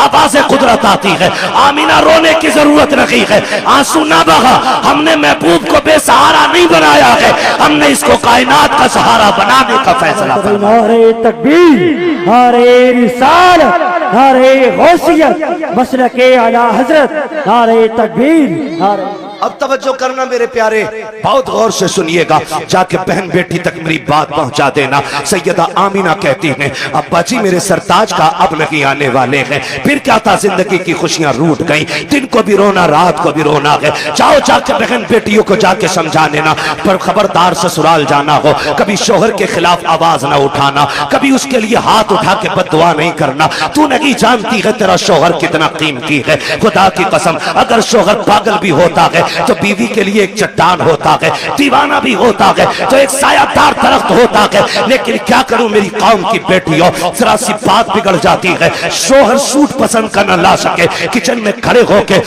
आवाज़ कुदरत आती है। आमीना रोने की जरूरत नहीं है, आंसू ना बहा। हमने महबूब को बेसहारा नहीं बनाया है, हमने इसको कायनात का सहारा बनाने का फैसला किया। नारे तकबीर, नारे रिसालत, नारे गौसियत, मसलके आला हजरत, नारे तकबीर, नारे। अब तवज्जो करना मेरे प्यारे, बहुत गौर से सुनिएगा, जाके बहन बेटी तक मेरी बात पहुंचा देना। सैयदा आमीना कहती हैं, अब्बा जी मेरे सरताज का अब नहीं आने वाले हैं। फिर क्या था, जिंदगी की खुशियां रूठ गई, दिन को भी रोना रात को भी रोना है। जाओ जाके बहन बेटियों को जाके समझा देना, पर खबरदार ससुराल जाना हो कभी शोहर के खिलाफ आवाज ना उठाना, कभी उसके लिए हाथ उठा के बददुआ नहीं करना। तू नहीं जानती है तेरा शोहर कितना कीमती है। खुदा की कसम, अगर शोहर पागल भी होता है तो बीवी के लिए एक चट्टान होता है, दीवाना भी होता है तो एक सायादार दरख्त होता है। लेकिन क्या करूं मेरी कौम की बेटियों, जरा सी बात बिगड़ जाती है। शोहर सूट पसंद करना ला सके, किचन में खड़े होके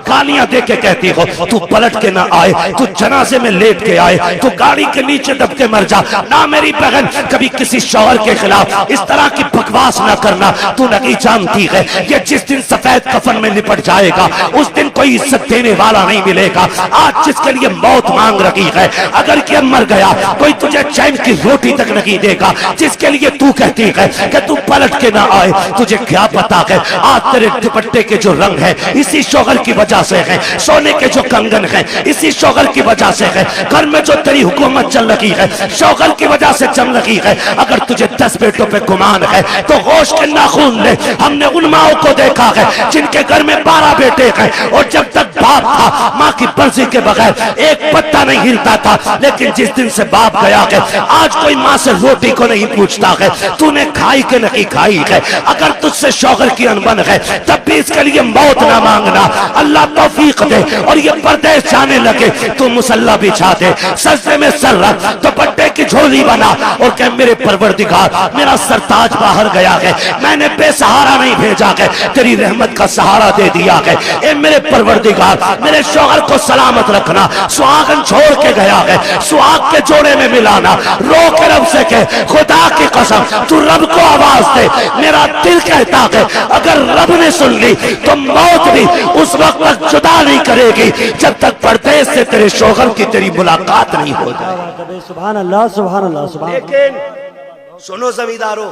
गालियां दे के कहती हो, तू पलट के ना आए, तू जनाजे में लेट के आए, तू गाड़ी के नीचे दब के मर जा। ना मेरी बहन, कभी किसी शोहर के खिलाफ इस तरह की बकवास ना करना। तू नहीं जानती है, ये जिस दिन सफेद कफन में निपट जाएगा उस दिन कोई इज्जत देने वाला नहीं मिलेगा। आज जिसके लिए मौत मांग रही है, अगर ये मर गया कोई तुझे चैन की रोटी तक नहीं देगा। जिसके लिए तू कहती है कि तू पलट के ना आए, तुझे क्या पता है आज तेरे दुपट्टे के जो रंग है इसी शोहर की वजह से है, सोने के जो कंगन है इसी शोहर की वजह से है, घर में जो तेरी हुकूमत चल रही है शोहर की वजह से चल रही है। अगर तुझे 10 बेटों पे गुमान है तो होश के नाखून ले। हमने उन माओं को देखा है जिनके घर में 12 बेटे हैं और जब तक बाप था माँ की मर्जी के बगैर एक पत्ता नहीं हिलता था। लेकिन जिस दिन से बाप गया है आज कोई माँ से रोटी को नहीं पूछता है, तूने खाई के नहीं खाई है। अगर तुझसे शौहर की अनबन है तब भी इसके लिए मौत ना मांगना। अल्लाह तौफीक दे और ये परदेश जाने लगे, तू मुसल्ला बिछा दे, सजदे में सर रख, दुपट्टे की झोली बना और कह मेरे परवरदिगार मेरा सरताज बाहर गया है, मैंने बेसहारा नहीं भेजा है, तेरी रहमत का सहारा दे दिया है। ए मेरे परवरदिगार मेरे शौहर को सलामत रखना। सुहागन छोड़ के गया है, सुहाग के जोड़े में मिलाना। रो के रब से कह खुदा की कसम तू रब को आवाज दे। मेरा दिल कहता है अगर रब ने सुन ली तो मौत भी उस वक्त तक जुदा नहीं करेगी जब तक परदेश से तेरे शौहर की तेरी मुलाकात नहीं हो जाए। सुभान अल्लाह, सुभान अल्लाह, सुभान। लेकिन सुनो जमींदारों,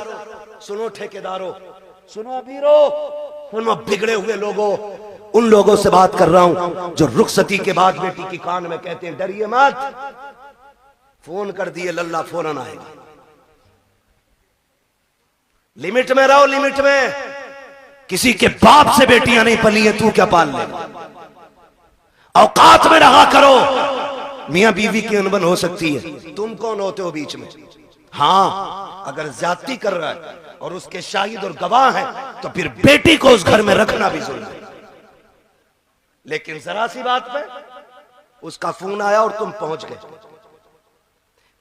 सुनो ठेकेदारों, सुनो अमीरों, सुनो बिगड़े हुए लोगों, उन लोगों से बात कर रहा हूं जो रुखसती के बाद बेटी की कान में कहते हैं डरिए मत, फोन कर दिए लल्ला फौरन आएगा। लिमिट में रहो, लिमिट में। किसी के बाप से बेटियां नहीं पली हैं, तू क्या पाल लेगा। औकात में रहा करो। मियां बीवी की अनबन हो सकती है, तुम कौन होते हो बीच में। हाँ, अगर ज्यादती कर रहा है और उसके शाहिद और गवाह हैं तो फिर बेटी को उस घर में रखना भी जरूरी है। लेकिन जरा सी बात पे उसका फोन आया और तुम पहुंच गए।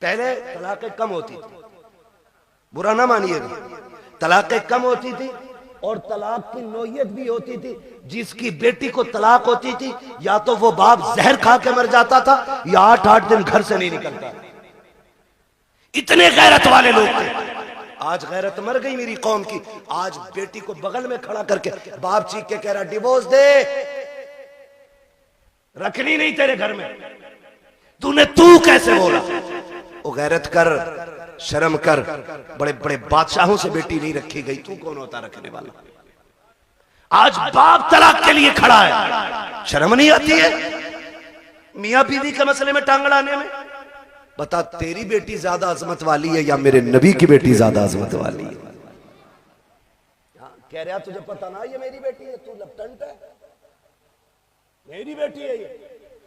पहले तलाकें कम होती थी, बुरा ना मानिएगा, तलाकें कम होती थी और तलाक की नौयत भी होती थी। जिसकी बेटी को तलाक होती थी या तो वो बाप जहर खा के मर जाता था या 8-8 दिन घर से नहीं निकलता। इतने गैरत वाले लोग थे। आज गैरत मर गई मेरी कौम की। आज बेटी को बगल में खड़ा करके बाप चीख के कह रहा डिवोर्स दे, रखनी नहीं तेरे घर में। तू कैसे बोला। ओ गैरत कर, शर्म कर। बड़े बड़े बादशाहों से बेटी नहीं रखी गई, तू कौन होता रखने वाला। आज बाप तलाक के लिए खड़ा है, शर्म नहीं आती है मियां बीवी के मसले में टांग अड़ाने में। बता तेरी बेटी ज्यादा अजमत वाली है या मेरे नबी की बेटी ज्यादा अजमत वाली है। कह रहा तुझे पता ना ये मेरी बेटी है, तू लपटंट है, मेरी बेटी है ये।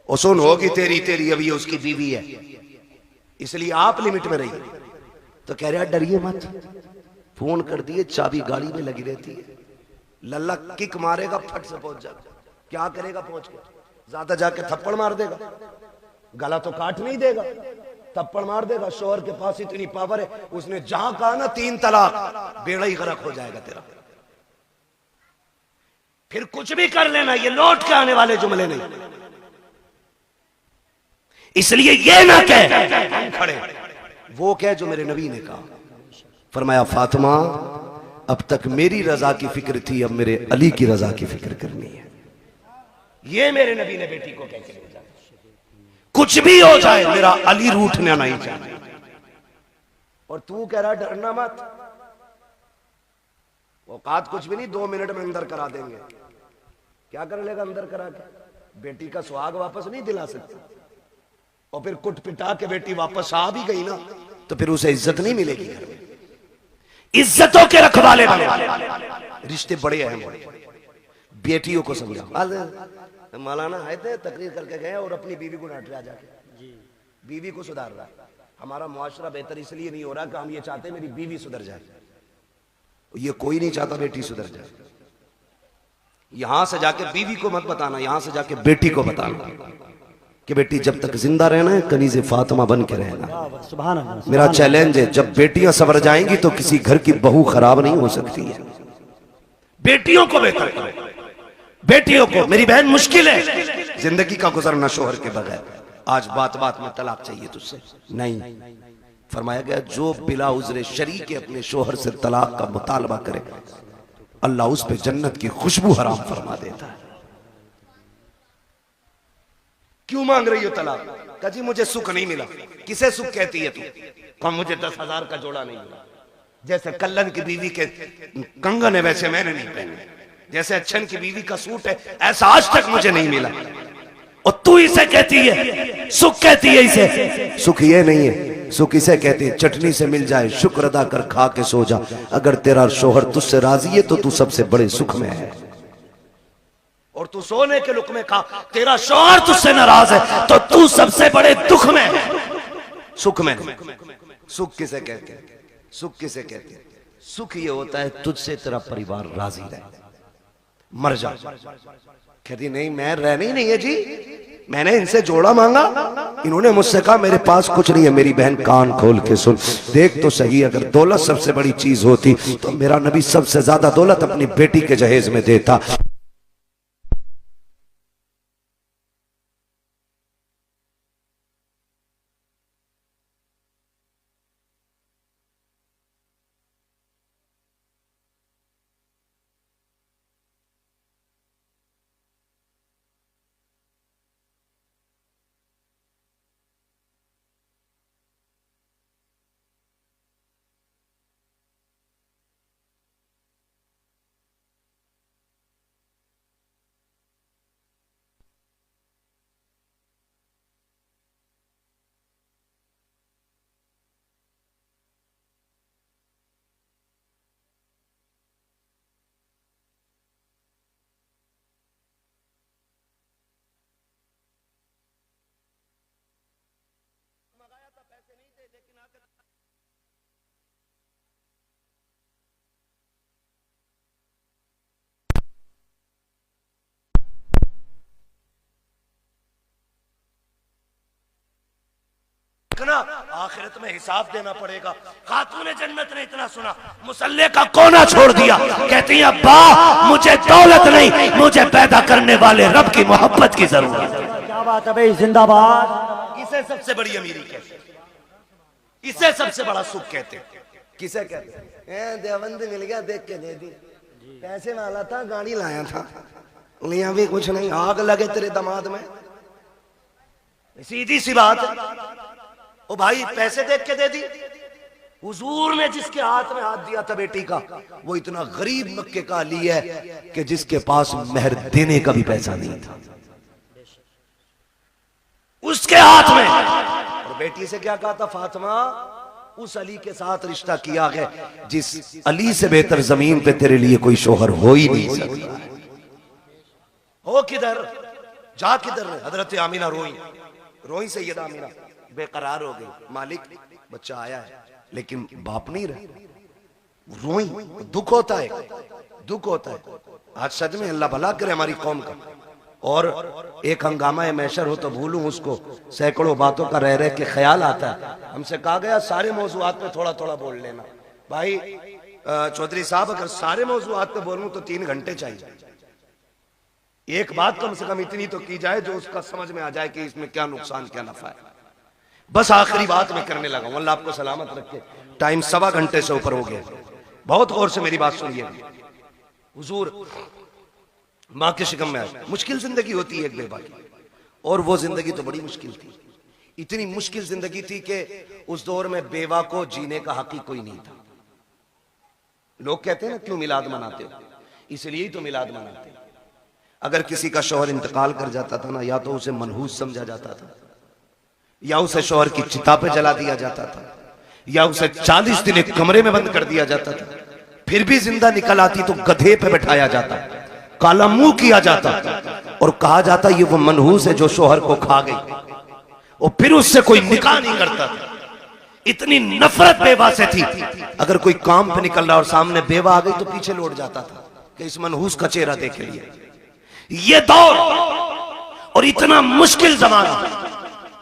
और सुन होगी तेरी तेरी अभी उसकी बीवी है, इसलिए आप लिमिट में रहिए। तो कह रहा डरिए मत, फोन कर दिए, चाबी गाड़ी में लगी रहती है, लल्ला किक मारेगा फट से पहुंच जाएगा। क्या करेगा पहुंच के, ज्यादा जाके थप्पड़ मार देगा, गला तो काट नहीं देगा, थप्पड़ मार देगा। शोहर के पास इतनी पावर है, उसने जहां कहा ना 3 तलाक, बेड़ा ही गरक हो जाएगा तेरा। फिर कुछ भी कर लेना, ये लौट के आने वाले जुमले नहीं। इसलिए ये ना कह खड़े, वो कह जो मेरे नबी ने कहा। फरमाया फातिमा अब तक मेरी रजा की फिक्र थी, अब मेरे अली की रजा की फिक्र करनी है। ये मेरे नबी ने बेटी को कह के भेजा, कुछ भी हो जाए मेरा अली रूठना नहीं चाहिए। और तू कह रहा डरना मत, औकात कुछ भी नहीं, 2 मिनट में अंदर करा देंगे। क्या कर लेगा अंदर करा के? बेटी का सुहाग वापस नहीं दिला सकती, और फिर कुट पिटा के बेटी वापस आ भी गई ना तो फिर उसे इज्जत नहीं मिलेगी घर में। इज्जतों के रखवाले बने, रिश्ते बड़े अहम हैं। बेटियों को समझाओ। मौलाना आए थे, तकरीर करके गए और अपनी बीवी को डांट रहा जाके, बीवी को सुधार रहा। हमारा मुआशरा बेहतर इसलिए नहीं हो रहा कि हम ये चाहते मेरी बीवी सुधर जाए, ये कोई नहीं चाहता बेटी सुधर जाए। यहां से जाके बीवी को मत बताना, यहां से जाके बेटी को बताना कि बेटी जब तक जिंदा रहना है कनीज़े फातिमा बन के रहना। सुभान अल्लाह। मेरा चैलेंज है, जब बेटियां सवर जाएंगी तो किसी घर की बहू खराब नहीं हो सकती है। बेटियों को बेहतर करो, बेटियों को। मेरी बहन मुश्किल है जिंदगी का गुजरना शोहर के बगैर। आज बात बात में तलाक चाहिए तुझसे, नहीं। फरमाया गया जो बिला उज़्र शरी के अपने शोहर से तलाक का मुतालबा करे अल्लाह उस पे जन्नत की खुशबू हराम फरमा देता है। क्यों मांग रही हो तलाक? कहा जी मुझे सुख नहीं मिला। किसे सुख कहती है तू? कहा मुझे 10,000 का जोड़ा नहीं मिला। जैसे कल्लन की बीवी के कंगन है वैसे मैंने नहीं पहने, जैसे अच्छन की बीवी का सूट है ऐसा आज तक मुझे नहीं मिला। और तू इसे कहती है सुख, कहती है इसे सुख? ये नहीं है सुख, इसे कहते हैं चटनी से मिल जाए शुक्र अदा कर खा के सो जा। अगर तेरा शोहर तुझसे राजी है तो तू सबसे बड़े सुख में है, और तू सोने के लुक में खा। तेरा शोहर तुझसे नाराज है तो तू सबसे बड़े दुख में है, सुख में। सुख किसे कहते हैं? सुख किसे कहते हैं? सुख ये होता है तुझसे तेरा परिवार राजी रहे, मर जा। कहती नहीं मैं रहनी नहीं है जी, मैंने इनसे जोड़ा मांगा, इन्होंने मुझसे कहा मेरे पास कुछ नहीं है। मेरी बहन कान खोल के सुन, देख तो सही, अगर दौलत सबसे बड़ी चीज होती तो मेरा नबी सबसे ज्यादा दौलत अपनी बेटी के जहेज में देता। आखिरत में हिसाब देना पड़ेगा। खातून जन्नत ने इतना सुना, मुसल्ले का कोना छोड़ दिया। कहती है अब्बा मुझे दौलत नहीं, मुझे पैदा करने वाले रब की मोहब्बत की जरूरत है। क्या बात है भाई, जिंदाबाद। इसे सबसे बड़ी अमीरी कहते हैं, इसे सबसे बड़ा सुख कहते हैं। किसे कहते हैं? देवबंद मिल गया देख के दे दी, पैसे वाला था गाड़ी लाया था, लिया भी कुछ नहीं, आग लगे तेरे दामाद में। सीधी सी बात है। ओ भाई पैसे देख के दे दी। हुजूर ने जिसके हाथ में हाथ दिया था बेटी का, वो इतना गरीब मक्के का अली है कि जिसके पास मेहर देने का भी पैसा नहीं था, उसके हाथ में। और बेटी से क्या कहा था? फातिमा उस अली के साथ रिश्ता किया है जिस अली से बेहतर जमीन पे तेरे लिए कोई शोहर हो ही नहीं सकता। हो किधर, जा किधर? हजरत आमीना रोई, रोई सैयदा आमीना बेकरार हो गई। मालिक बच्चा आया है लेकिन बाप नहीं रहे, रोई। दुख होता है, दुख होता है। आज सच में अल्लाह भला करे हमारी कौम का। और एक हंगामा मैशर हो तो भूलूं उसको, सैकड़ों बातों का रह रह के ख्याल आता है। हमसे कहा गया सारे मौजूआत पे थोड़ा थोड़ा बोल लेना। भाई चौधरी साहब अगर सारे मौजूआत पे बोलूं तो 3 घंटे चाहिए। एक बात कम से कम इतनी तो की जाए जो उसका समझ में आ जाए कि इसमें क्या नुकसान क्या नफा है। बस आखिरी बात मैं करने लगा हूं, अल्लाह आपको सलामत रखे। टाइम 1.25 घंटे से ऊपर हो गया। बहुत गौर से मेरी बात सुनिए। हुजूर मां के शिकम में आए, मुश्किल जिंदगी होती है एक बेवा की, और वो जिंदगी तो बड़ी मुश्किल थी। इतनी मुश्किल जिंदगी थी कि उस दौर में बेवा को जीने का हक ही कोई नहीं था। लोग कहते हैं ना क्यों मिलाद मनाते हो, इसलिए ही तो मिलाद मनाते हैं। अगर किसी का शौहर इंतकाल कर जाता था ना, या तो उसे मनहूस समझा जाता था, या उसे शौहर की चिता पे जला दिया जाता था, या उसे 40 दिन एक कमरे में बंद कर दिया जाता था। फिर भी जिंदा निकल आती तो गधे पे बैठाया जाता, काला मुंह किया जाता और कहा जाता ये वो मनहूस है जो शौहर को खा गई, और फिर उससे कोई निकाह नहीं करता था। इतनी नफरत बेवा से थी। अगर कोई काम पे निकल रहा और सामने बेवा आ गई तो पीछे लौट जाता था कि इस मनहूस का चेहरा देख लिए। ये दौर और इतना मुश्किल जमाना,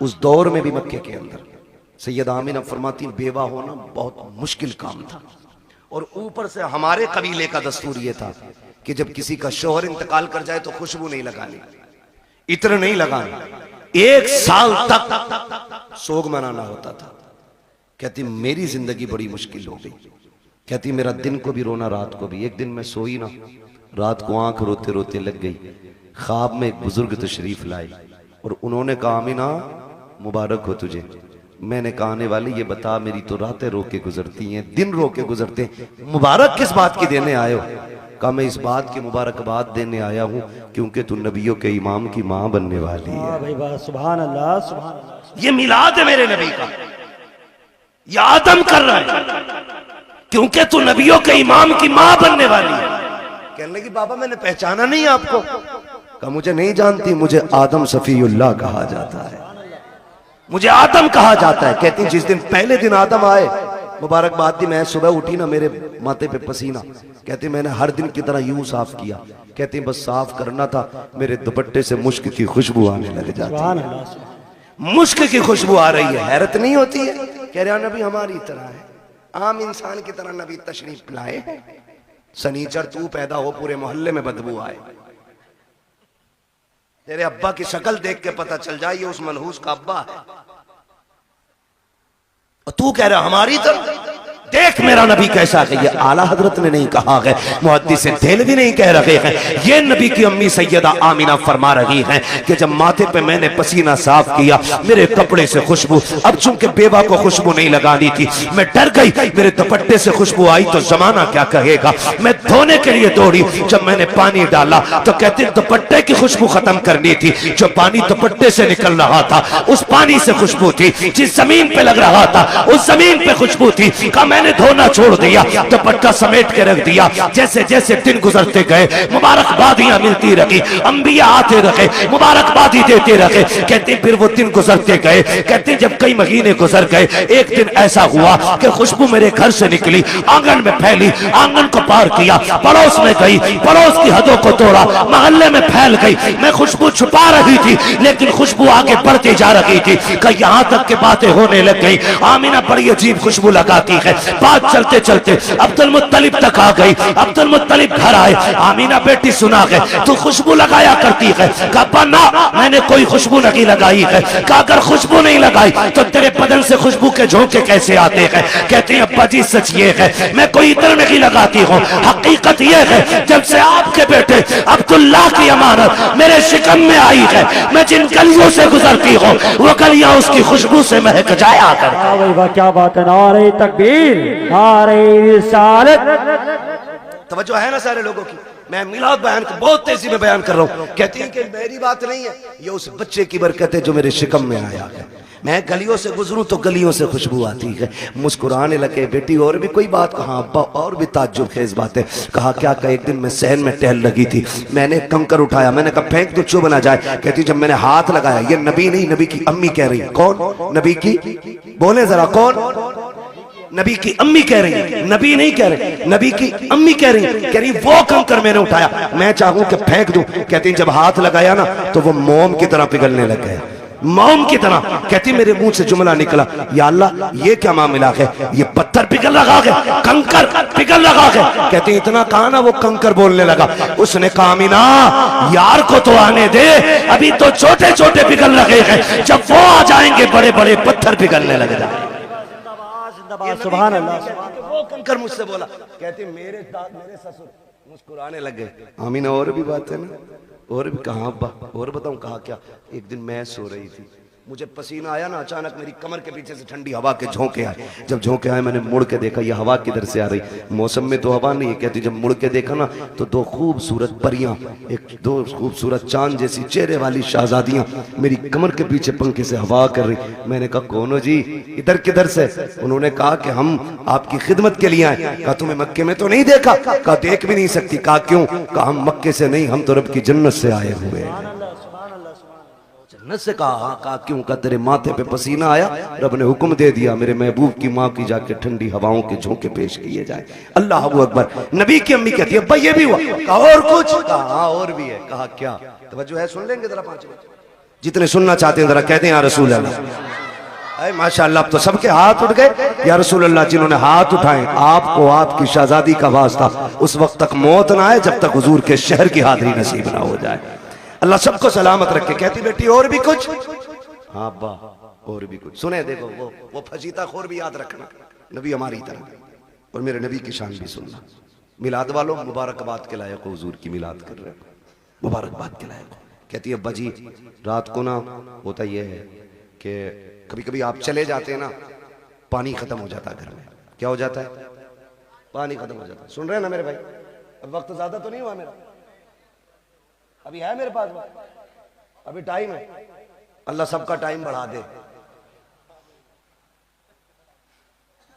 उस दौर में भी मक्के के अंदर सैयदा आमिना फरमाती बेवा होना बहुत मुश्किल काम था। और ऊपर से हमारे कबीले का दस्तूर यह था कि जब किसी का शौहर इंतकाल कर जाए तो खुशबू नहीं लगानी, इत्र नहीं लगाना, 1 साल तक सोग मनाना होता था। कहती मेरी जिंदगी बड़ी मुश्किल हो गई। कहती मेरा दिन को भी रोना, रात को भी। एक दिन मैं सोई ना, रात को आंख रोते रोते लग गई। ख्वाब में एक बुजुर्ग तशरीफ लाए और उन्होंने कहा आमिना मुबारक हो तुझे। मैंने कहा आने वाली ये बता, मेरी तो रातें रो के गुजरती हैं, दिन रो के गुजरते हैं, मुबारक किस बात की देने आए हो? कहा मैं इस बात की मुबारकबाद देने आया हूं क्योंकि तू नबियों के इमाम की मां बनने वाली है। भाई वाह, सुभान अल्लाह, सुभान अल्लाह। ये मिलाद है मेरे नबी का, ये आदम कर रहा है क्योंकि तू नबियों के इमाम की मां बनने वाली है। कहने लगी बाबा मैंने पहचाना नहीं आपको। कहा मुझे नहीं जानती, मुझे आदम सफीउल्लाह कहा जाता है, मुझे आदम कहा जाता है। कहती जिस दिन पहले दिन आदम आए, मुबारकबाद दी, मैं सुबह उठी ना मेरे माथे पे पसीना। कहती मैंने हर दिन की तरह यूं साफ किया। कहती बस साफ करना था, मेरे दुपट्टे से मुश्क की खुशबू आने लग जाती। मुश्क की खुशबू आ रही है, हैरत नहीं होती है? कह रहा नबी हमारी तरह है, आम इंसान की तरह नबी तशरीफ लाए। सनीचर तू पैदा हो पूरे मोहल्ले में बदबू आए, तेरे अब्बा की शक्ल देख के पता चल जाए ये उस मनहूस का अब्बा है, और तू कह रहा हमारी तरह। देख मेरा नबी कैसा है। ये आला हजरत ने नहीं कहा है, मुहद्दिस देहलवी नहीं कह रहे हैं, ये नबी की अम्मी सैयदा आमिना फरमा रही हैं कि जब माथे पे मैंने पसीना साफ किया, मेरे कपड़े से खुशबू, अब चूंकि बेवा को खुशबू नहीं लगानी थी, मैं डर गई मेरे दुपट्टे से खुशबू आई तो जमाना क्या कहेगा। मैं धोने के लिए दौड़ी, जब मैंने पानी डाला तो कहते दुपट्टे की खुशबू खत्म करनी थी। जो पानी दुपट्टे से निकल रहा था उस पानी से खुशबू थी, जिस जमीन पे लग रहा था उस जमीन पे खुशबू थी। मैंने धोना छोड़ दिया, दुपट्टा समेट के रख दिया। जैसे जैसे दिन गुजरते गए मुबारकबादियां मिलती रही, अंबिया आते रहे, मुबारकबादी देते रहे। कहते फिर वो दिन गुजरते गए। कहते जब कई महीने गुजर गए, एक दिन ऐसा हुआ कि खुशबू मेरे घर से निकली, आंगन में फैली, आंगन को पार किया, पड़ोस में गई, पड़ोस की हदों को तोड़ा, मोहल्ले में फैल गई। मैं खुशबू छुपा रही थी लेकिन खुशबू आगे बढ़ती जा रही थी कि यहां तक के बातें होने लग गई। आमिना बड़ी अजीब खुशबू लगाती है। बात चलते चलते अब्दुल मुत्तलिब तक आ गई। अब्दुल मुत्तलिब घर आए, आमिना बेटी सुना गए तू खुशबू लगाया करती है। कहा ना मैंने कोई खुशबू नहीं लगाई है। कहा अगर खुशबू नहीं लगाई तो तेरे बदन से खुशबू के झोंके कैसे आते हैं? कहते हैं अब्बा जी सच ये है मैं कोई इत्र नहीं लगाती हूँ, हकीकत ये है जब से आपके बेटे अब्दुल्लाह की अमानत मेरे शिकम में आई है, मैं जिन गलियों से गुजरती हूँ वो गलियां उसकी खुशबू से महक जाया कर। क्या बात है, नारे तकबीर, नारे रिसालत। तवज्जो है ना सारे लोगों की? मैं मिलाद बयान को बहुत तेजी में बयान कर रहा हूँ। कहती है कि मेरी बात नहीं है, ये उस बच्चे की बरकत है जो मेरे शिकम में आया है। मैं गलियों से गुजरूं तो गलियों से खुशबू आती है, मुस्कुराने लगे। बेटी और भी कोई बात कहा अब्बा? और भी ताज्जुब खेज बात है। कहा क्या? कहा एक दिन मैं सहन में टहल लगी थी, मैंने कंकर उठाया, मैंने कहा फेंक दो चुभ ना जाए। कहती जब मैंने हाथ लगाया, ये नबी नहीं नबी की अम्मी कह रही। कौन? नबी की, बोले जरा कौन? नबी की अम्मी कह रही है, नबी नहीं कह रहे, नबी की अम्मी कह रही वो कंकर मैंने उठाया, मैं चाहूं कि फेंक दूं। कहती जब हाथ लगाया ना तो वो मोम की तरह पिघलने लग गया, मोम की तरह। कहती मेरे मुंह से जुमला निकला, या अल्लाह ये क्या मामला है, ये पत्थर पिघल रहा है, कंकर पिघल रहा है। कहती इतना कहा ना वो कंकर बोलने लगा। उसने कहा आमिना यार को तो आने दे, अभी तो छोटे छोटे पिघल रहे हैं, जब वो आ जाएंगे बड़े बड़े पत्थर पिघलने लग जाएंगे। जिंदाबाद, सुभान अल्लाह। तो वो कंकर मुझसे बोला, कहती मेरे ससुर मुस्कुराने लग गए। आमीना और भी बात है ना, और भी कहा अब्बा, और बताऊं कहा क्या। एक दिन मैं सो रही थी, मुझे पसीना आया ना, अचानक मेरी कमर के पीछे से ठंडी हवा के झोंके आए। जब झोंके आए मैंने मुड़ के देखा, ये हवा किधर से आ रही। मौसम में तो हवा नहीं है, कहती जब मुड़ के देखा ना तो दो खूबसूरत परियां, दो खूबसूरत चांद जैसी चेहरे वाली शहजादियां मेरी कमर के पीछे पंखे से हवा कर रही। मैंने कहा कौन हो जी, इधर किधर से। उन्होंने कहा कि हम आपकी खिदमत के लिए आए। कहा तुम्हें मक्के में तो नहीं देखा। कहा देख भी नहीं सकती। कहा क्यों। कहा हम मक्के से नहीं, हम तो रब की जन्नत से आए हुए हैं। जन्नत से। कहा क्यों। का तेरे माथे पे पसीना आया, रब ने हुक्म दे दिया मेरे महबूब की माँ की जाके ठंडी हवाओं के झोंके पेश किए जाए। अल्लाह अकबर। नबी की अम्मी कहती है अब्बा ये भी हुआ। कहा और कुछ। कहा और भी है। कहा क्या। तवज्जो है, सुन लेंगे जरा 5 मिनट, जितने सुनना चाहते हैं जरा कहते हैं या रसूल अल्लाह। माशाअल्लाह, अब तो सबके हाथ उठ गए या रसूल अल्लाह। जिन्होंने हाथ उठाए आपको आपकी शहजादी का वास्ता उस वक्त तक मौत ना आए जब तक हुजूर के शहर की हाजिरी नसीब ना हो जाए। अल्लाह सबको सलामत रखे। कहती बेटी और भी कुछ। हाँ अब्बा और भी कुछ। सुने देखो वो फजीता खोर भी याद रखना, नबी हमारी तरह, और मेरे नबी की शान भी सुनना। मिलाद वालों मुबारकबाद के लायक हो, हुजूर की मिलाद कर रहे हो, मुबारकबाद के लायक हो। कहती है अब्बा जी रात को ना होता यह है कि कभी कभी आप चले जाते हैं ना, पानी खत्म हो जाता है घर में। क्या हो जाता है। पानी खत्म हो जाता है। सुन रहे हैं ना मेरे भाई। अब वक्त ज्यादा तो नहीं हुआ मेरा, अभी है मेरे पास, अभी टाइम है। अल्लाह सबका टाइम बढ़ा दे।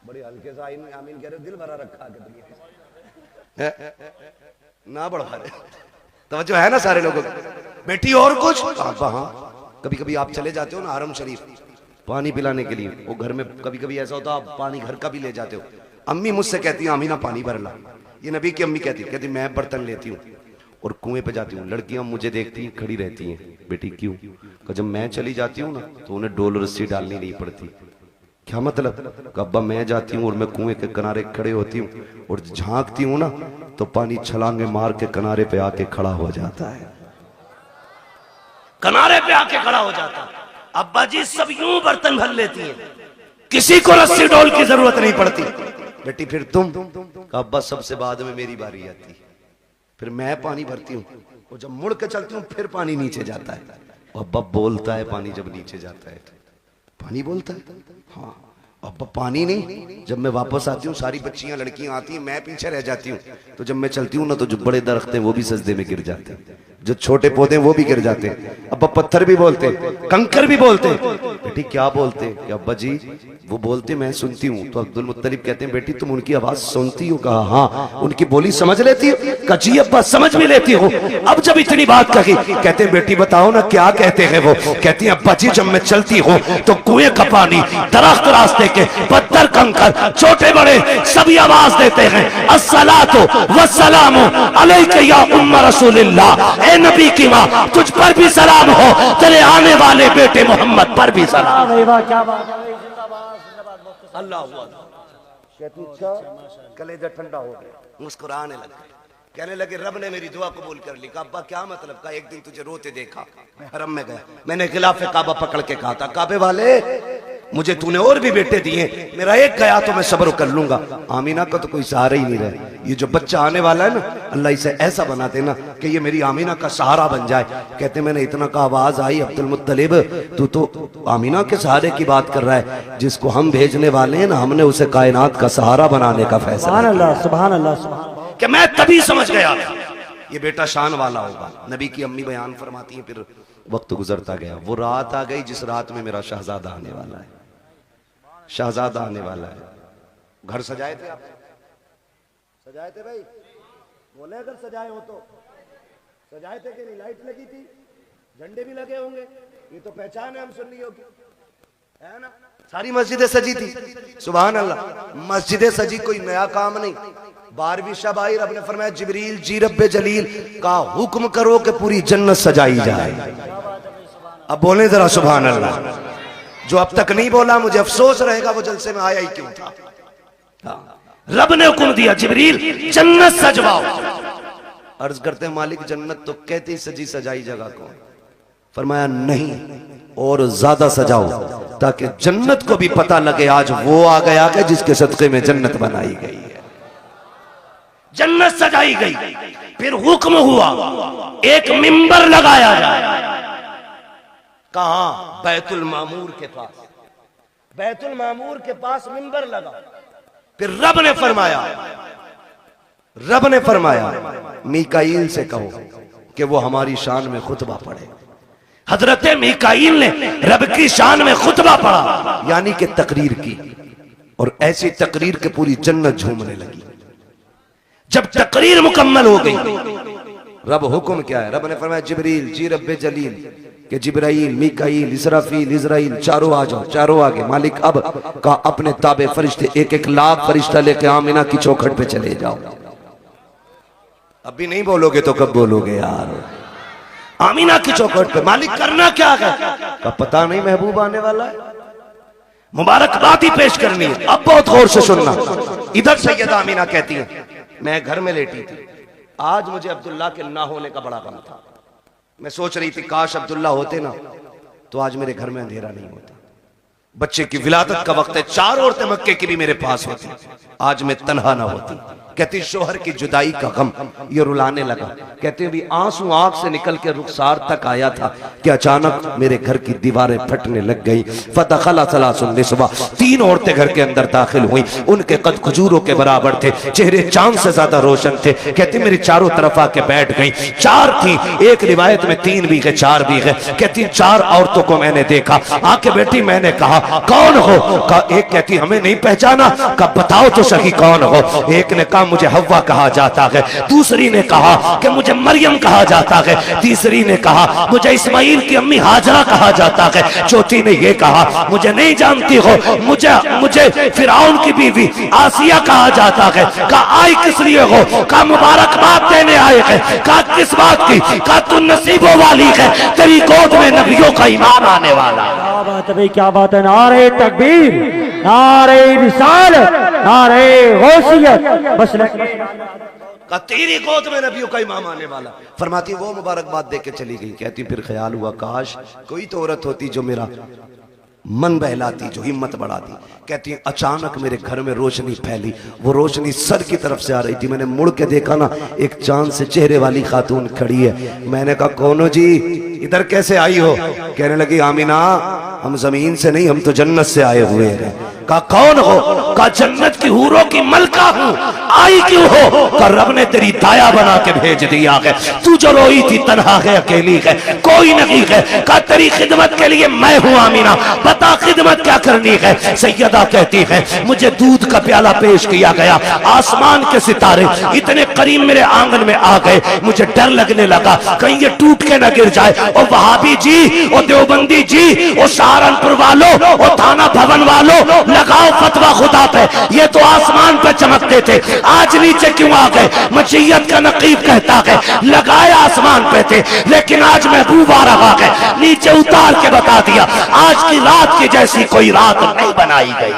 बड़ी हल्के से आमीन कह रहे, दिल भरा रखा के ना बढ़ा रहे। तवज्जो है ना सारे लोगों को। बेटी और कुछ। हाँ कभी कभी आप चले जाते हो ना हरम शरीफ पानी पिलाने के लिए, वो घर में कभी कभी ऐसा होता आप पानी घर का भी ले जाते हो। अम्मी मुझसे कहती है आमीना पानी भर ला। ये नबी की अम्मी कहती मैं बर्तन लेती हूँ और कुएं पे जाती हूँ। लड़कियां मुझे देखती हैं, खड़ी रहती हैं। बेटी क्यों। जब मैं चली जाती हूँ ना तो उन्हें डोल रस्सी डालनी नहीं पड़ती। क्या मतलब। अब्बा मैं जाती हूँ और मैं कुएं के किनारे खड़े होती हूँ और झांकती हूँ ना तो पानी छलांगे मार के किनारे पे आके खड़ा हो जाता है। किनारे पे आके खड़ा हो जाता है। अब्बा जी सब यूं बर्तन भर लेती हैं, किसी को रस्सी डोल की जरूरत नहीं पड़ती। बेटी फिर तुम। अब्बा सबसे बाद में मेरी बारी आती है, फिर मैं पानी भरती हूँ और जब मुड़ के चलती हूँ फिर पानी नीचे जाता है। अब्बा बोलता है पानी जब नीचे जाता है तो पानी बोलता है। हाँ अब्बा पानी नहीं। जब मैं वापस आती हूँ सारी बच्चियां लड़कियां आती हैं, मैं पीछे रह जाती हूँ। तो जब मैं चलती हूँ ना तो जो बड़े दरख्त हैं वो भी सजदे में गिर जाते हैं, जो छोटे पौधे हैं वो भी गिर जाते हैं। अब्बा पत्थर भी बोलते, कंकर भी बोलते। बेटी क्या बोलते। अब्बा जी वो बोलते मैं सुनती हूँ। तो अब्दुल मुत्तलिब कहते हैं बेटी तुम उनकी आवाज सुनती हो। कहा हाँ। उनकी बोली समझ लेती हो। कहा जी अब्बा समझ भी लेती हो। अब जब इतनी बात कही कहते हैं बेटी बताओ ना क्या कहते हैं वो। कहती है अब्बा जी जब मैं चलती हूँ तो कुएं का पानी, दरख्त, रास्ते के पत्थर, कंकर, छोटे बड़े सभी आवाज देते हैं अस्सलातु वस्सलामु अलैका या उम्म रसूलिल्लाह। ए नबी की माँ तुझ पर भी सलाम हो, तेरे आने वाले बेटे मोहम्मद पर भी सलाम। अल्लाह कहती अच्छा कलेजा ठंडा हो गया, मुस्कुराने लगे, कहने लगे रब ने मेरी दुआ कबूल कर ली। अब्बा क्या मतलब। का एक दिन तुझे रोते देखा, मैं हरम में गया, मैंने खिलाफे काबा पकड़ के कहा था काबे वाले मुझे तूने और भी बेटे दिए, मेरा एक गया तो मैं सब्र कर लूंगा। आमीना का तो कोई सहारा ही नहीं रहा। ये जो बच्चा आने वाला है ना अल्लाह इसे ऐसा बना देना कि ये मेरी आमीना का सहारा बन जाए। कहते मैंने इतना का आवाज आई अब्दुल मुत्तलिब तू तो आमीना के सहारे की बात कर रहा है, जिसको हम भेजने वाले हैं ना हमने उसे कायनात का सहारा बनाने का फैसला। सुभान अल्लाह सुभान अल्लाह। कि मैं तभी समझ गया ये बेटा शान वाला होगा। नबी की अम्मी बयान फरमाती है फिर वक्त गुजरता गया, वो रात आ गई जिस रात में मेरा शहजादा आने वाला है। शहजादा आने वाला है। घर सजाए थे आप? सजाए थे भाई? बोले अगर सजाए हो तो सजाए थे कि नहीं? लाइट लगी थी, झंडे भी लगे होंगे, ये तो पहचान है हम सुन्नियों की, है ना? सारी मस्जिदें सजी थी। सुभान अल्लाह। मस्जिदें सजी कोई नया काम नहीं। 12वीं शब आई, रब ने फरमाया जिब्रील जी रब्बे जलील का हुक्म करो कि पूरी जन्नत सजाई जाए। अब बोले जरा सुभान अल्लाह। जो अब तक नहीं बोला मुझे अफसोस रहेगा वो जलसे में आया ही क्यों था। रब ने हुक्म दिया जिब्रील जन्नत सजवाओ। अर्ज करते हैं मालिक जन्नत तो कहते ही सजी सजाई जगह को। फरमाया नहीं और ज्यादा सजाओ। ताकि जन्नत को भी पता लगे आज वो आ गया कि जिसके सदक़े में जन्नत बनाई गई है, जन्नत सजाई गई। फिर हुक्म हुआ एक मिंबर लगाया जाए। कहां? बैतुल मामूर के पास। बैतुल मामूर के पास मिंबर लगा। फिर रब ने फरमाया मीकाईल से कहो कि वो हमारी शान में खुतबा पढ़े। हजरत मीकाईल ने रब की शान में खुतबा पढ़ा, यानी कि तकरीर की, और ऐसी तकरीर के पूरी जन्नत झूमने लगी। जब तकरीर मुकम्मल हो गई, रब हुक्म क्या है? रब ने फरमाया जिब्रील जी रब्बे जलील कि जिब्राइल, मीकाईल, इसराफील, इजराइल चारों आ जाओ। चारों आगे। मालिक अब का अपने ताबे फरिश्ते 1-1 लाख फरिश्ता लेके आमिना की चौखट पे चले जाओ। अभी नहीं बोलोगे तो कब बोलोगे यार? आमिना की चौखट पे। मालिक करना क्या है? का पता नहीं, महबूब आने वाला है, मुबारकबाद ही पेश करनी है। अब बहुत गौर से सुनना। इधर सैयदा आमिना कहती है मैं घर में लेटी थी, आज मुझे अब्दुल्ला के ना होने का बड़ा गम था। मैं सोच रही थी काश अब्दुल्ला होते ना तो आज मेरे घर में अंधेरा नहीं होता। बच्चे की विलादत का वक्त है, 4 औरतें मक्के की भी मेरे पास होती, आज मैं तन्हा ना होती। कहती शोहर की जुदाई का गम ये रुलाने लगा। कहते भी आंसू आंख से निकल के रुखसार तक आया था कि अचानक मेरे घर की दीवारें फटने लग गई। फदखला सलासुन निस्वा, 3 औरतें घर के अंदर दाखिल हुई। उनके कद खजूरों के बराबर थे, चेहरे चांद से ज्यादा रोशन थे। कहती मेरी चारों तरफ आके बैठ गई। 4 थी, एक रिवायत में 3 भी है, 4 भी है। कहती 4 औरतों को मैंने देखा, आके बैठी। मैंने कहा कौन हो? का एक कहती हमें नहीं पहचाना। का बताओ तो सही कौन हो? एक ने कहा मुझे हव्वा कहा जाता है, दूसरी ने कहा कि मुझे मरियम कहा जाता है, तीसरी ने कहा मुझे इस्माइल की अम्मी हाजरा कहा जाता है, चौथी ने यह कहा मुझे नहीं जानती हो, मुझे फिरौन की बीवी आसिया कहा जाता है। का आई किस लिए हो? का मुबारकबाद देने आए हैं। का किस बात की? का तू नसीबों वाली है, तेरी गोद में नबियों का ईमान आने वाला। क्या बात है भाई, क्या बात है। नारे तकबीर, नारे रिसालत, नारे गौसियत। बस का तेरी गोद में नबियों का इमाम आने वाला। फरमाती वो मुबारकबाद दे के चली गई। कहती फिर ख्याल हुआ काश कोई तो औरत होती जो मेरा मन बहलाती, जो हिम्मत बढ़ाती। कहती है अचानक मेरे घर में रोशनी फैली, वो रोशनी सर की तरफ से आ रही थी। मैंने मुड़ के देखा ना, एक चांद से चेहरे वाली खातून खड़ी है। मैंने कहा कौन हो जी, इधर कैसे आई हो? कहने लगी आमिना हम जमीन से नहीं, हम तो जन्नत से आए हुए हैं। का कौन हो? का जन्नत की हूरों की मलका हूं। आई क्यों हो? का रब ने तेरी दाया बना के भेज दिया है। तू जो रोई थी तन्हा है, अकेली है, कोई नहीं है। का तेरी खिदमत के लिए मैं हूं आमिना, बता खिदमत क्या करनी है? सैयदा कहती है मुझे दूध का प्याला पेश किया गया। आसमान के सितारे इतने करीब मेरे आंगन में आ गए, मुझे डर लगने लगा कहीं ये टूट के न गिर जाए। और वहाबी जी, और देवबंदी जी, और सहारनपुर वालों, और थाना भवन वालों, लगाओ फतवा खुदा पे। ये तो आसमान पे चमकते थे, आज नीचे क्यों आ गए? मशीयत का नकीब कहता है लगाए आसमान पे थे, लेकिन आज महबूब आ रहा है, नीचे उतार के बता दिया आज की रात की जैसी कोई रात नहीं बनाई गई।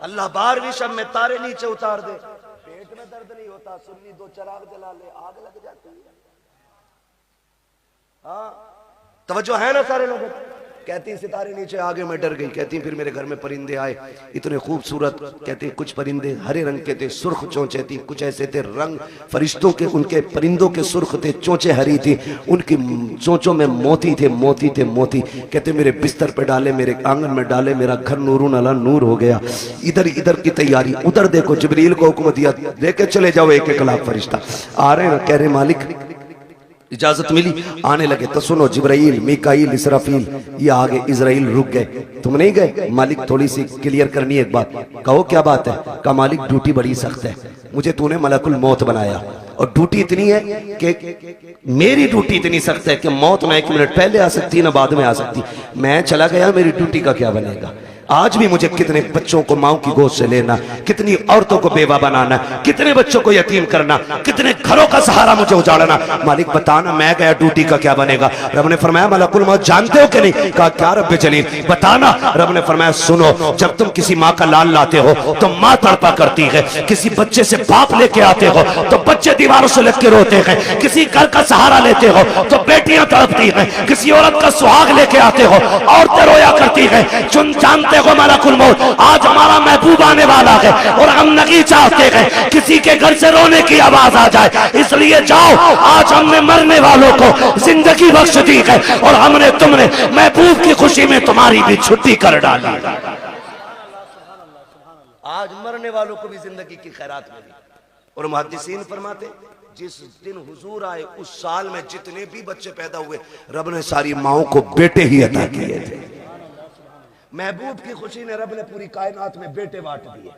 अल्लाह 12वीं शब में तारे नीचे उतार दे। पेट में दर्द नहीं होता, सुन्नी 2 चिराग जला ले, आग लग जाती है। हाँ तवज्जो है ना सारे लोगों? कहती सितारे नीचे आगे मैं डर गई। कहती फिर मेरे घर में परिंदे आए, इतने खूबसूरत। कहती कुछ परिंदे हरे रंग के थे, सुर्ख चोंचे थी, कुछ ऐसे थे रंग फरिश्तों के, उनके परिंदों के सुर्ख थे, चोंचे हरी थी, उनकी चोंचों में मोती थे, मोती थे, मोती। कहते मेरे बिस्तर पे डाले, मेरे आंगन में डाले, मेरा घर नूरुन अला नूर हो गया। इधर इधर की तैयारी, उधर देखो जिब्रील को हुक्म दिया लेके चले जाओ 1-1 लाख फरिश्ता। आ रहे ना, कह रहे मालिक इजाजत मिली, आने लगे। तो सुनो जिब्राइल, मीकाईल, इसराफील, ये आगे इजराइल रुक गए। तुम नहीं गए? मालिक थोड़ी सी क्लियर करनी है एक बात। कहो क्या बात है? का मालिक ड्यूटी बड़ी सख्त है, मुझे तूने मलकुल मौत बनाया और ड्यूटी इतनी है कि मेरी ड्यूटी इतनी सख्त है कि मौत ना 1 मिनट पहले आ सकती है ना बाद में आ सकती। मैं चला गया, मेरी ड्यूटी का क्या बनेगा? आज भी मुझे कितने बच्चों को माओ की गोद से लेना, कितनी औरतों को बेवा बनाना, कितने बच्चों को यतीम करना, कितने घरों का सहारा मुझे उजाड़ना। मालिक बताना मैं गया ड्यूटी का क्या बनेगा। रब ने फरमाया मलकुल मौत जानते हो कि नहीं? कहा क्या रब जलील बताना। रब ने फरमाया सुनो, जब तुम किसी माँ का लाल लाते हो तो माँ तड़पा करती है, किसी बच्चे से बाप लेके आते हो तो बच्चे दीवारों से लग के रोते हैं, किसी घर का सहारा लेते हो तो बेटियां तड़पती हैं, किसी औरत का सुहाग लेके आते हो औरतें रोया करती हैं। तुम जानते हो मलकुल मौत आज हमारा महबूब आने वाला है और हम नहीं चाहते हैं किसी के घर से रोने की आवाज आ जाए, इसलिए जाओ आज हमने मरने वालों को जिंदगी बख्श दी है और हमने तुमने महबूब की खुशी में तुम्हारी भी छुट्टी कर डाली। आज मरने वालों को भी जिंदगी की खैरात मिली। और मुहद्दिसीन फरमाते जिस दिन हुजूर आए उस साल में जितने भी बच्चे पैदा हुए रब ने सारी माओं को बेटे ही अता किए थे। महबूब की खुशी ने रब ने पूरी कायनात में बेटे बांट दिए।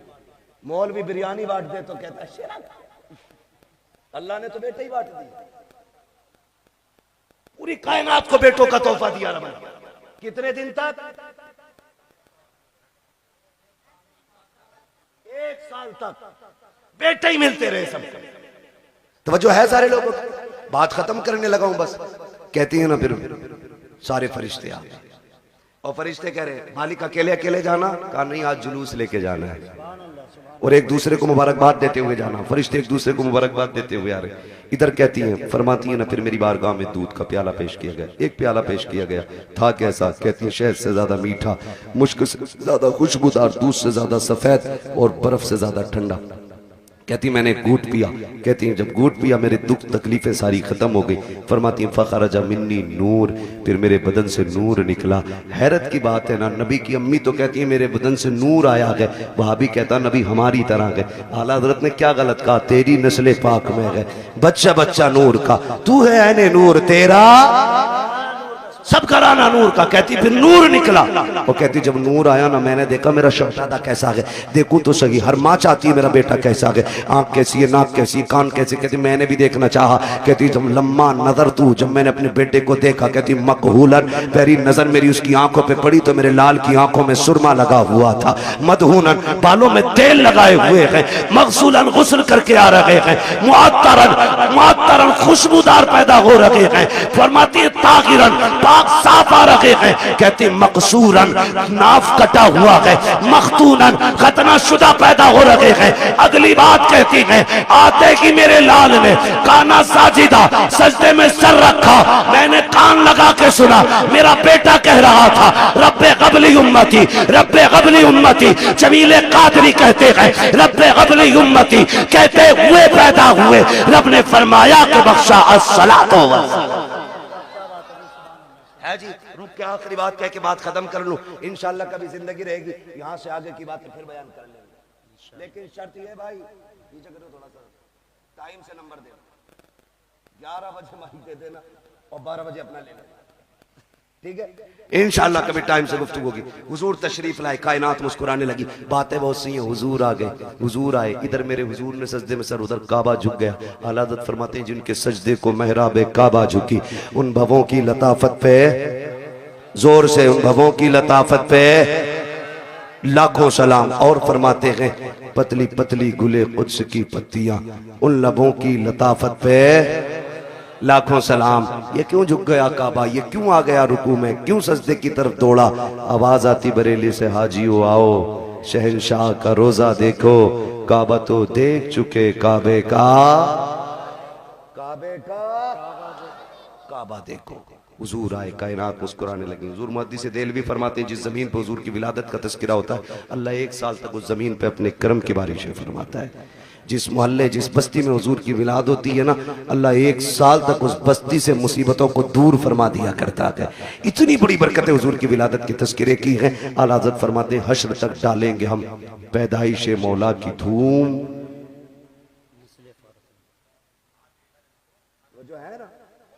मौलवी बिरयानी बांट दे तो कहता है अल्लाह ने तो बेटे ही बांट दिए। पूरी कायनात को बेटों का तोहफा दिया रब ने। कितने दिन तक? 1 साल तक बेटे ही मिलते रहे सबको। तवज्जो है सारे लोगों को? बात खत्म करने लगा हूं बस। कहती है ना फिर सारे फरिश्ते आ गए और फरिश्ते कह रहे मालिक अकेले अकेले जाना? कहा नहीं आज जुलूस लेके जाना है और एक दूसरे को मुबारकबाद देते हुए जाना। फरिश्ते एक दूसरे को मुबारकबाद देते हुए आ रहे। इधर कहती हैं फरमाती है ना फिर मेरी बारगाह में दूध का प्याला पेश किया गया। एक प्याला पेश किया गया था कैसा? कहती है शहद से ज्यादा मीठा, मुश्क से ज्यादा खुशबूदार, दूध से ज्यादा सफेद और बर्फ से ज्यादा ठंडा। कहती मैंने घूट पिया। कहती हैं जब घूट पिया मेरे दुख तकलीफें सारी खत्म हो गई। फरमाती हैं फखरजा मिन्नी नूर, फिर मेरे बदन से नूर निकला। हैरत की बात है ना, नबी की अम्मी तो कहती है मेरे बदन से नूर आया गए, वहां भी कहता नबी हमारी तरह गए। आला हज़रत ने क्या गलत कहा? तेरी नस्ल पाक में गए, बच्चा बच्चा नूर का, तू है ऐने नूर, तेरा सब घराना नूर का। कहती फिर नूर निकला। वो कहती जब नूर आया ना मैंने देखा मेरा शहजादा कैसा है, देखूं तो सही। हर माँ चाहती है मेरा बेटा कैसा है, आंख कैसी है, नाक कैसी, कान कैसे। कहती मैंने भी देखना चाहा। कहती जब लम्मा नजर तू, जब मैंने अपने बेटे को देखा, कहती मकहूलन, पहली नजर मेरी उसकी आंखों पे पड़ी तो मेरे लाल की आंखों में सुरमा लगा हुआ था। मदहूनन, बालों में तेल लगाए हुए हैं। मगसूलन, गुस्ल करके आ रहे हैं। मुअत्तरन, खुशबूदार पैदा हो रहे हैं। फरमाती है ताहिरन, साफ आ रहे हैं। कहती मकसूरन, नाफ कटा हुआ है। मखतूनन, खतना शुदा पैदा हो रहे हैं। अगली बात कहती है आते ही मेरे लाल ने काना साजिदा, सजदे में सर रखा। मैंने कान लगा के सुना, मेरा बेटा कह रहा था रब्बे क़ब्ली उम्मती, रब्बे क़ब्ली उम्मती। जमीले कादरी कहते हैं रब्बे क़ब्ली उम्मती, कहते हुए पैदा हुए। रब ने फरमाया कि बख्शा अस्सलातो वस्सलाम। है जी, रुक के आखिरी बात कह के बात खत्म कर लूं। इंशाल्लाह कभी जिंदगी रहेगी यहां से आगे की बातें फिर बयान कर लेंगे। लेकिन शर्त ये भाई पीछे करो थोड़ा सा, टाइम से नंबर देना। 11 बजे माइक दे देना और 12 बजे अपना ले लेना, ठीक है? इंशाल्लाह कभी टाइम से गुफ्तगू होगी। हुजूर तशरीफ लाए, कायनात मुस्कुराने लगी। बातें बहुत सी हैं। हुजूर आ गए, हुजूर आए, इधर मेरे हुजूर ने सजदे में सर, उधर काबा झुक गया। आला हज़रत फरमाते हैं जिनके सजदे को महराब काबा झुकी, उन भवों की लताफत पे, जोर से, उन भवों की लताफत पे लाखों सलाम। और फरमाते हैं पतली पतली गुले कुद्स की पत्तियां, उन लबों की लताफत पे लाखों सलाम। ये क्यों झुक गया काबा, ये क्यों आ गया रुकू में, क्यों सजदे की तरफ दौड़ा? आवाज आती बरेली से हाजियो आओ, शहंशाह का रोजा देखो, काबा तो देख चुके काबे का, काबे का काबा देखो। हुजूर आए, कायनात मुस्कुराने लगी। हुजूर मुहद्दिस देलवी फरमाते हैं जिस जमीन पर हुजूर की विलादत का तज़किरा होता है अल्लाह 1 साल तक उस जमीन पे अपने करम की बारिशें फरमाता है। जिस मोहल्ले, जिस बस्ती में हुजूर की विलादत होती है ना, अल्लाह 1 साल तक उस बस्ती से मुसीबतों को दूर फरमा दिया करता है। इतनी बड़ी बरकतें हुजूर की विलादत के तज़किरे की हैं। आला हज़रत फरमाते हैं हश्र तक डालेंगे हम पैदाइश मौला की धूम। जो है ना,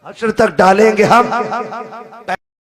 हश्र तक डालेंगे हम